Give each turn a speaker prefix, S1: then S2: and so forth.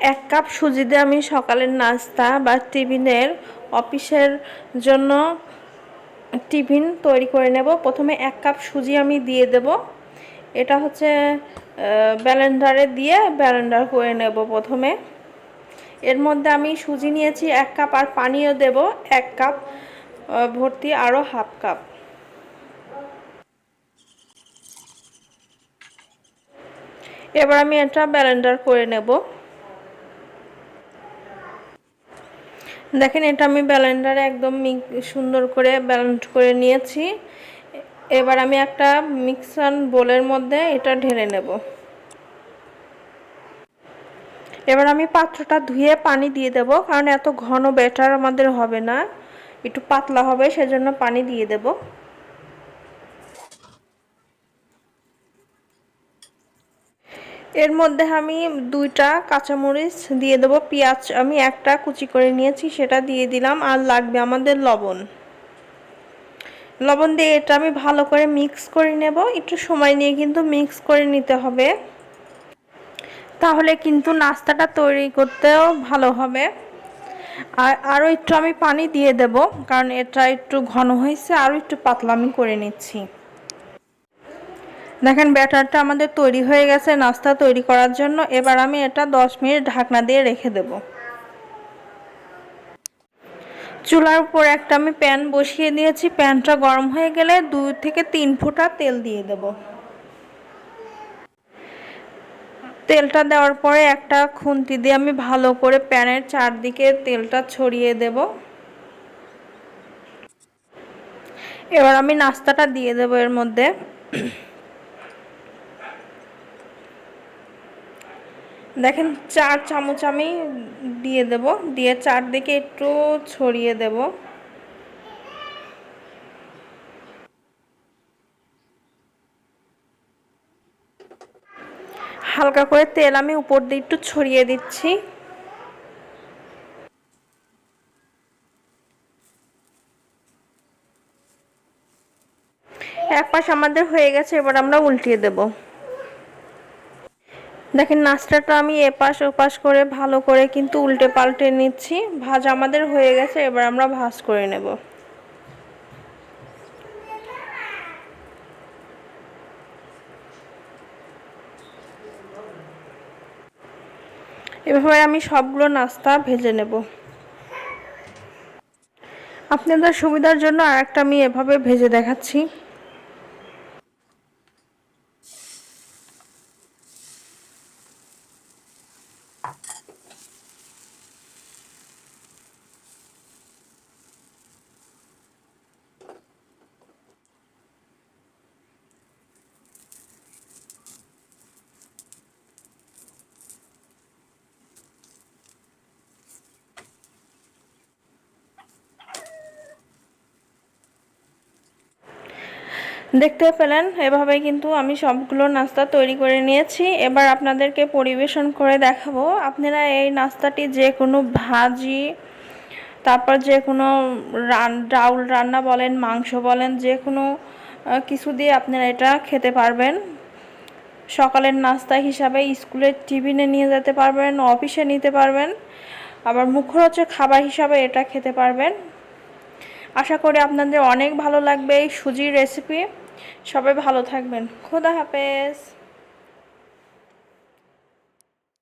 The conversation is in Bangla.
S1: 1 কাপ সুজি দিয়ে আমি সকালের নাস্তা বা টিফিনের অফিসের জন্য টিফিন তৈরি করে নেব। প্রথমে 1 কাপ সুজি আমি দিয়ে দেব। এটা হচ্ছে ব্লেন্ডারে দিয়ে ব্লেন্ডার করে নেব প্রথমে। এর মধ্যে আমি সুজি নিয়েছি 1 কাপ আর পানিও দেব 1 কাপ ভর্তি, আরও হাফ কাপ। এবার আমি এটা ব্লেন্ডার করে নেব। দেখেন এটা আমি ব্লেন্ডারে একদম সুন্দর করে ব্লেন্ড করে নিয়েছি। এবার আমি একটা মিক্সার বোলের মধ্যে এটা ঢেলে নেব। এবার আমি পাত্রটা ধুয়ে পানি দিয়ে দেব, কারণ এত ঘন ব্যাটার আমাদের হবে না, একটু পাতলা হবে, সেজন্য পানি দিয়ে দেব। এর মধ্যে আমি 2টা কাঁচামরিচ দিয়ে দেব, পেঁয়াজ আমি একটা কুচি করে নিয়েছি সেটা দিয়ে দিলাম, আর লাগবে আমাদের লবণ। লবণ দিয়ে এটা আমি ভালো করে মিক্স করে নেব। একটু সময় নিয়ে কিন্তু মিক্স করে নিতে হবে, তাহলে কিন্তু নাস্তাটা তৈরি করতেও ভালো হবে। আর আরও একটু আমি পানি দিয়ে দেব, কারণ এটা একটু ঘন হয়েছে, আরও একটু পাতলা আমি করে নিচ্ছি। দেখেন ব্যাটারটা আমাদের তৈরি হয়ে গেছে নাস্তা তৈরি করার জন্য। এবার আমি এটা 10 মিনিট ঢাকনা দিয়ে রেখে দেব। চুলার উপর একটা আমি প্যান বসিয়ে দিয়েছি। প্যানটা গরম হয়ে গেলে 2 থেকে 3 ফোঁটা তেল দিয়ে দেব। তেলটা দেওয়ার পরে একটা খুন্তি দিয়ে আমি ভালো করে প্যানের চারদিকে তেলটা ছড়িয়ে দেব। এবার আমি নাস্তাটা দিয়ে দেব এর মধ্যে। দেখেন 4 চামচ আমি দিয়ে দেব, দিয়ে চারদিকে একটু ছড়িয়ে দেব। হালকা করে তেল আমি উপর দিয়ে একটু ছড়িয়ে দিচ্ছি। এক পাশ আমাদের হয়ে গেছে, এবার আমরা উল্টিয়ে দেব। দেখেন নাস্তাটা আমি এপাশ ওপাশ করে ভালো করে কিন্তু উল্টে পাল্টে নিচ্ছি। ভাজা আমাদের হয়ে গেছে, এবার আমরা ভাজ করে নেব। এভাবে আমি সবগুলো নাস্তা ভেজে নেব। আপনাদের সুবিধার জন্য আরেকটা আমি এভাবে ভেজে দেখাচ্ছি। দেখতে পেলেন এভাবে কিন্তু আমি সবগুলো নাস্তা তৈরি করে নিয়েছি। এবার আপনাদেরকে পরিবেশন করে দেখাবো। আপনারা এই নাস্তাটি যে কোনো ভাজি, তারপর যে কোনো ডাউল রান্না বলেন, মাংস বলেন, যে কোনো কিছু দিয়ে আপনারা এটা খেতে পারবেন। সকালের নাস্তা হিসাবে স্কুলের টিফিনে নিয়ে যেতে পারবেন, অফিসে নিতে পারবেন, আবার মুখরোচক খাবার হিসাবে এটা খেতে পারবেন। আশা করি আপনাদের অনেক ভালো লাগবে এই সুজির রেসিপি। সবাই ভালো থাকবেন। খোদা হাফেজ।